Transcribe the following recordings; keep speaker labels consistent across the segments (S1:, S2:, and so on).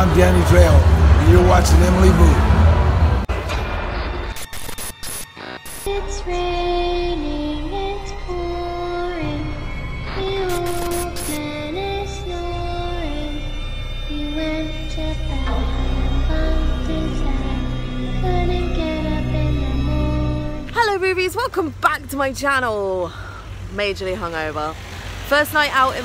S1: I'm Danny Trejo, and you're watching Emily Boo.
S2: It's raining, it's pouring, the old man is snoring. He went to bed and bumped his head, couldn't get up in the morning.
S3: Hello boobies, welcome back to my channel. Majorly hungover. First night out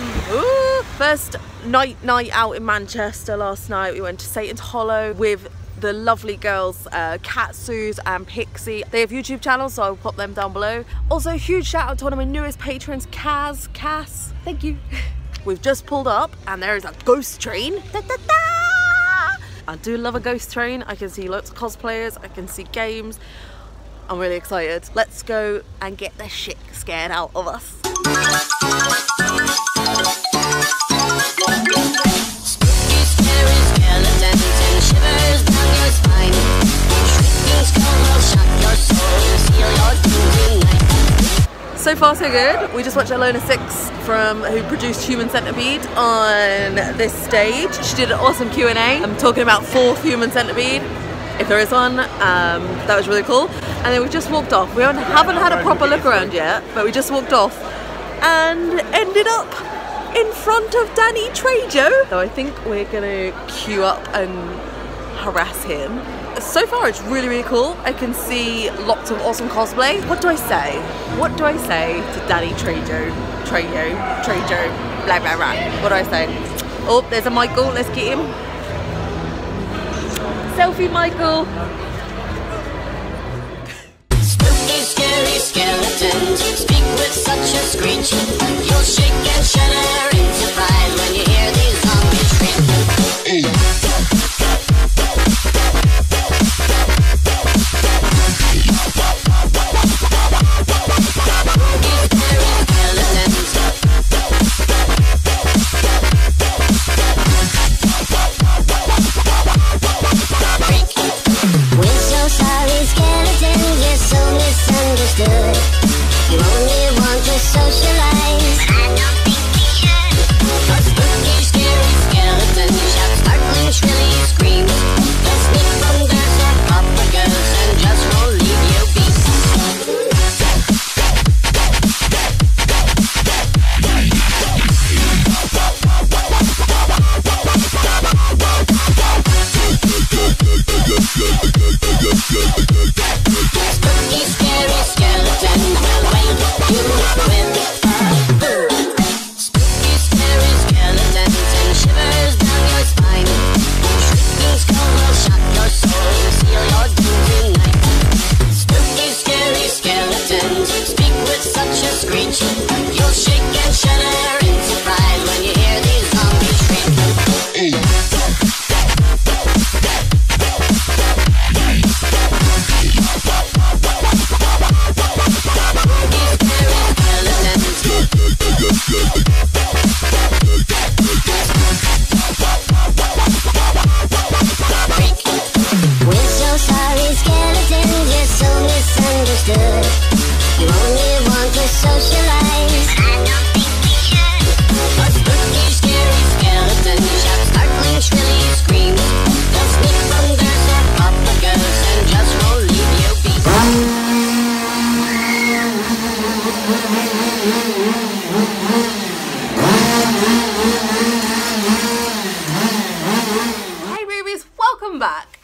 S3: in Manchester last night. We went to Satan's Hollow with the lovely girls Katsu's and Pixie. They have YouTube channels, so I'll pop them down below. Also, huge shout out to one of my newest patrons, Cass, thank you. We've just pulled up and there is a ghost train. Da, da, da! I do love a ghost train. I can see lots of cosplayers, I can see games. I'm really excited. Let's go and get the shit scared out of us. So far so good. We just watched Alona 6 who produced Human Centipede on this stage. She did an awesome Q&A. I'm talking about 4th Human Centipede, if there is one. That was really cool. And then we just walked off. We haven't had a proper look around yet, but we just walked off and ended up in front of Danny Trejo. So I think we're gonna queue up and harass him. So far it's really, really cool. I can see lots of awesome cosplay. What do I say? What do I say to Danny Trejo, blah, blah, blah. What do I say? Oh, there's a Michael, let's get him. Selfie, Michael.
S4: Spooky, scary skeletons speak with such a screech. You'll shake and shudder in surprise when you hear these zombies scream.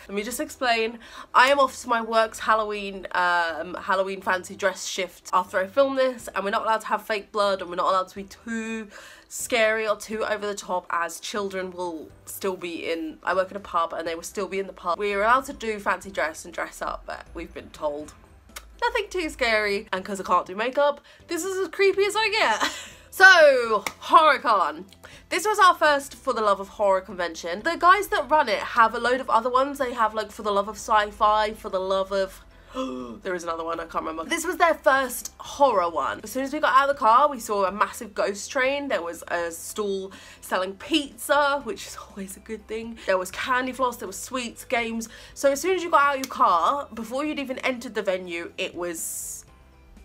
S3: Let me just explain. I am off to my work's Halloween fancy dress shift after I film this, and we're not allowed to have fake blood, and we're not allowed to be too scary or too over the top, as children will still be in. I work in a pub and they will still be in the pub. We're allowed to do fancy dress and dress up, but we've been told nothing too scary, and because I can't do makeup, this is as creepy as I get. So, HorrorCon. This was our first For the Love of Horror convention. The guys that run it have a load of other ones. They have like For the Love of Sci-Fi, For the Love of... there is another one, I can't remember. This was their first horror one. As soon as we got out of the car, we saw a massive ghost train. There was a stall selling pizza, which is always a good thing. There was candy floss, there was sweets, games. So as soon as you got out of your car, before you'd even entered the venue, it was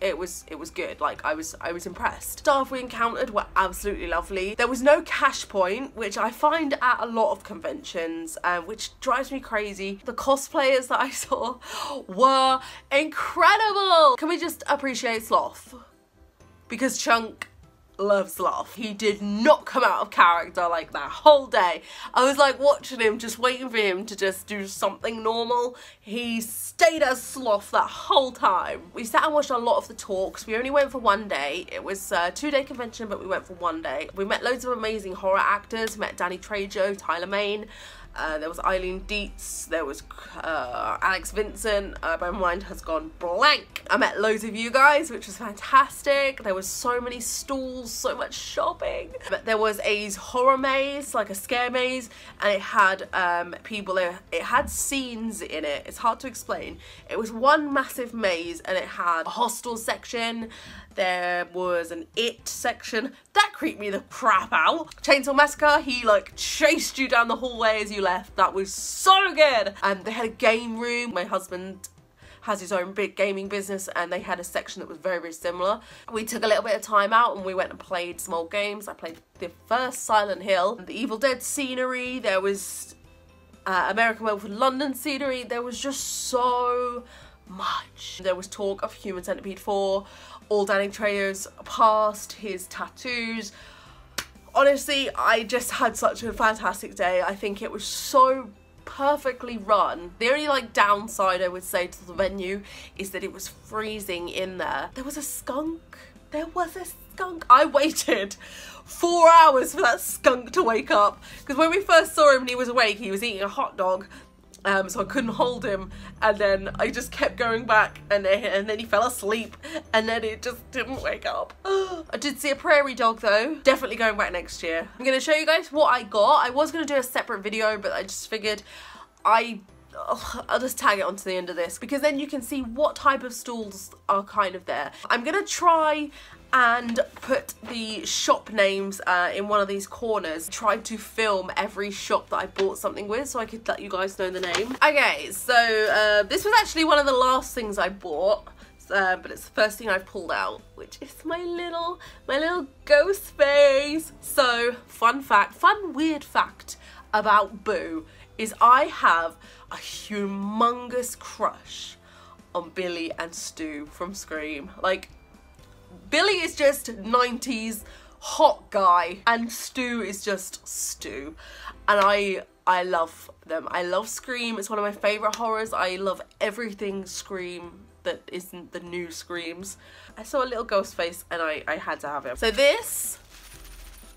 S3: it was good. Like I was impressed. Staff we encountered were absolutely lovely. There was no cash point, which I find at a lot of conventions, which drives me crazy. The cosplayers that I saw were incredible. Can we just appreciate Sloth? Because Chunk loves Sloth. He did not come out of character like that whole day. I was like watching him, just waiting for him to just do something normal. He stayed as Sloth that whole time. We sat and watched a lot of the talks. We only went for one day. It was a 2-day convention, but we went for one day. We met loads of amazing horror actors. Met Danny Trejo, Tyler Mane. There was Eileen Dietz, there was Alex Vincent, my mind has gone blank. I met loads of you guys, which was fantastic. There was so many stalls, so much shopping. But there was a horror maze, like a scare maze, and it had people, it had scenes in it. It's hard to explain. It was one massive maze and it had a hostel section. There was an It section. That creeped me the crap out. Chainsaw Massacre, he like chased you down the hallway as you left. That was so good. And they had a game room. My husband has his own big gaming business and they had a section that was very, very similar. We took a little bit of time out and we went and played some old games. I played the first Silent Hill, the Evil Dead scenery. There was American Werewolf in London scenery. There was just so much. There was talk of Human Centipede 4, all Danny Trejo's past, his tattoos. Honestly, I just had such a fantastic day. I think it was so perfectly run. The only like downside I would say to the venue is that it was freezing in there. There was a skunk. There was a skunk. I waited 4 hours for that skunk to wake up, because when we first saw him and he was awake, he was eating a hot dog. So I couldn't hold him, and then I just kept going back, and then he fell asleep, and then it just didn't wake up. I did see a prairie dog though. Definitely going back next year. I'm going to show you guys what I got. I was going to do a separate video, but I just figured I'll just tag it onto the end of this, because then you can see what type of stalls are kind of there. I'm going to try and put the shop names in one of these corners. Tried to film every shop that I bought something with so I could let you guys know the name. Okay, so this was actually one of the last things I bought, but it's the first thing I've pulled out, which is my little ghost face. So fun weird fact about Boo is I have a humongous crush on Billy and Stu from Scream. Like, Billy is just 90s hot guy and Stu is just Stu, and I love them. I love Scream. It's one of my favourite horrors. I love everything Scream that isn't the new Screams. I saw a little ghost face and I had to have him. So this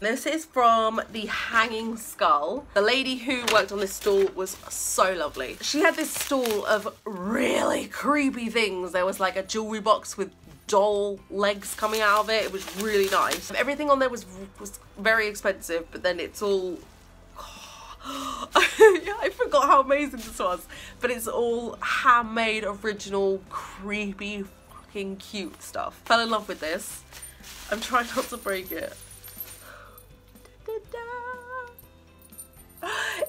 S3: is from the Hanging Skull. The lady who worked on this stall was so lovely. She had this stall of really creepy things. There was like a jewelry box with doll legs coming out of it. It was really nice. Everything on there was very expensive, but then it's all yeah, I forgot how amazing this was, but it's all handmade, original, creepy, fucking cute stuff. Fell in love with this. I'm trying not to break it.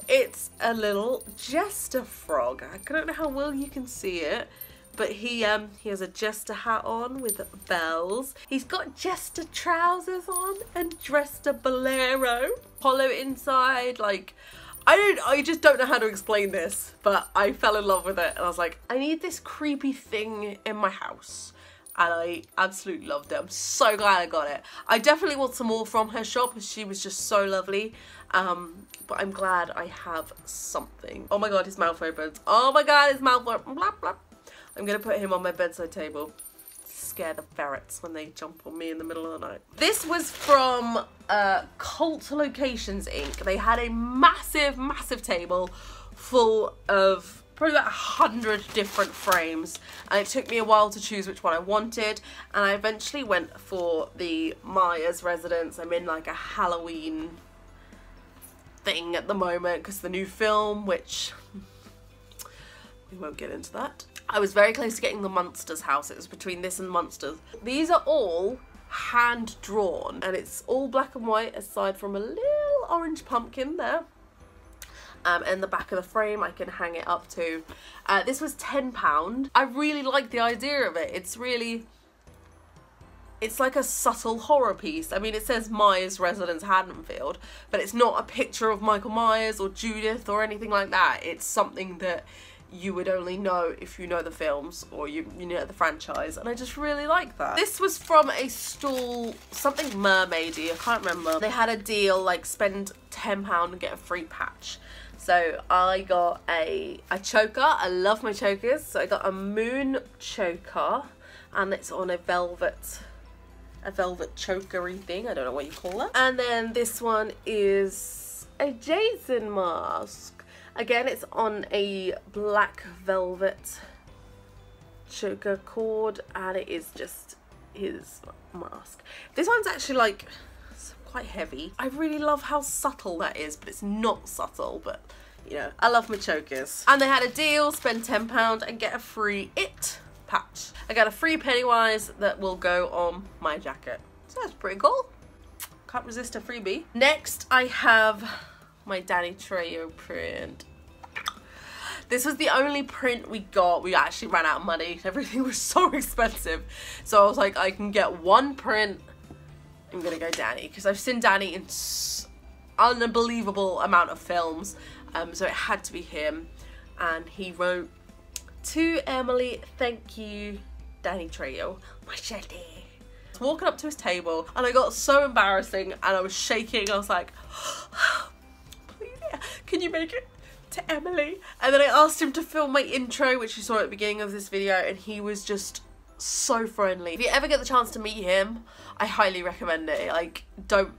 S3: It's a little jester frog. I don't know how well you can see it, but he has a jester hat on with bells. He's got jester trousers on and dressed a bolero. Hollow inside, like, I just don't know how to explain this, but I fell in love with it and I was like, I need this creepy thing in my house. And I absolutely loved it. I'm so glad I got it. I definitely want some more from her shop because she was just so lovely. But I'm glad I have something. Oh my god, his mouth opens. Oh my god, his mouth opens. Blah, blah. I'm going to put him on my bedside table. Scare the ferrets when they jump on me in the middle of the night. This was from Cult Locations Inc. They had a massive, massive table full of probably about 100 different frames, and it took me a while to choose which one I wanted, and I eventually went for the Myers residence. I'm in like a Halloween thing at the moment because the new film, which we won't get into that. I was very close to getting the Munsters house. It was between this and Munsters. These are all hand drawn and it's all black and white aside from a little orange pumpkin there. And the back of the frame I can hang it up to. This was £10. I really like the idea of it. It's really it's like a subtle horror piece. I mean, it says Myers Residence Haddonfield, but it's not a picture of Michael Myers or Judith or anything like that. It's something that you would only know if you know the films or you know the franchise, and I just really like that. This was from a stall, something mermaidy, I can't remember. They had a deal like spend £10 and get a free patch. So I got a choker. I love my chokers. So I got a moon choker, and it's on a velvet chokery thing. I don't know what you call that. And then this one is a Jason mask. Again, it's on a black velvet choker cord, and it is just his mask. This one's actually like quite heavy. I really love how subtle that is, but it's not subtle, but you know, I love my chokers. And they had a deal, spend £10 and get a free It patch. I got a free Pennywise that will go on my jacket. So that's pretty cool. Can't resist a freebie. Next, I have my Danny Trejo print. This was the only print we got. We actually ran out of money. Everything was so expensive. So I was like, I can get one print. I'm gonna go Danny, because I've seen Danny in unbelievable amount of films. So it had to be him. And he wrote, "To Emily, thank you, Danny Trejo, machete." I was walking up to his table and I got so embarrassing and I was shaking. I was like, "Please, can you make it to Emily?" And then I asked him to film my intro, which you saw at the beginning of this video, and he was just so friendly. If you ever get the chance to meet him, I highly recommend it. Like, don't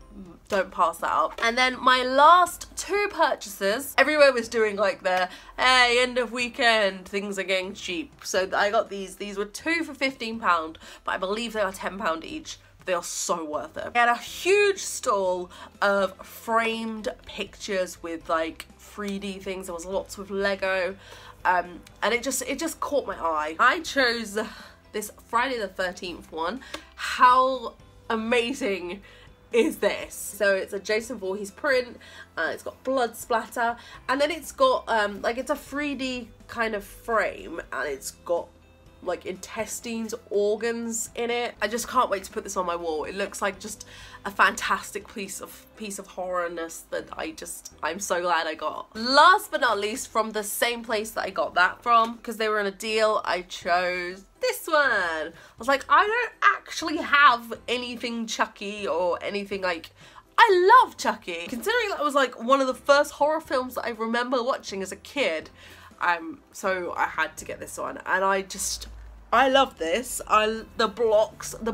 S3: pass that up. And then my last two purchases, everywhere was doing like their, hey, end of weekend, things are getting cheap. So I got these were two for £15, but I believe they are £10 each. They are so worth it. They had a huge stall of framed pictures with like 3D things. There was lots with Lego, and it just caught my eye. I chose this Friday the 13th one. How amazing is this? So it's a Jason Voorhees print. It's got blood splatter, and then it's got like, it's a 3D kind of frame, and it's got like intestines, organs in it. I just can't wait to put this on my wall. It looks like just a fantastic piece of horrorness that I'm so glad I got. Last but not least, from the same place that I got that from, because they were in a deal, I chose this one. I was like, I don't actually have anything Chucky or anything like, I love Chucky. Considering that was like one of the first horror films that I remember watching as a kid, so I had to get this one, and I love this. The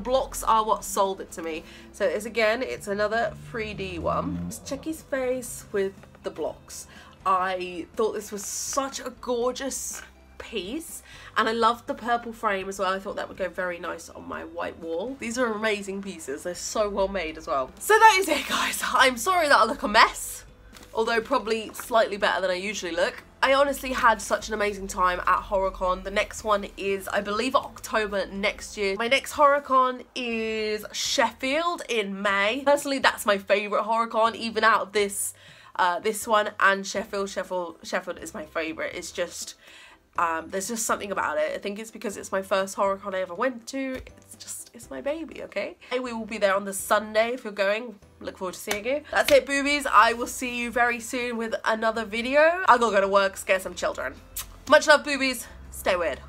S3: blocks are what sold it to me. So it's another 3D one. It's Chucky's face with the blocks. I thought this was such a gorgeous piece, and I loved the purple frame as well. I thought that would go very nice on my white wall. These are amazing pieces. They're so well made as well. So that is it, guys. I'm sorry that I look a mess, although probably slightly better than I usually look. I honestly had such an amazing time at HorrorCon. The next one is, I believe, October next year. My next HorrorCon is Sheffield in May. Personally, that's my favourite HorrorCon, even out of this one and Sheffield. Sheffield is my favourite. It's just, there's just something about it. I think it's because it's my first HorrorCon I ever went to. It's my baby, okay? We will be there on the Sunday if you're going. Look forward to seeing you. That's it, boobies. I will see you very soon with another video. I'll go to work, scare some children. Much love, boobies. Stay weird.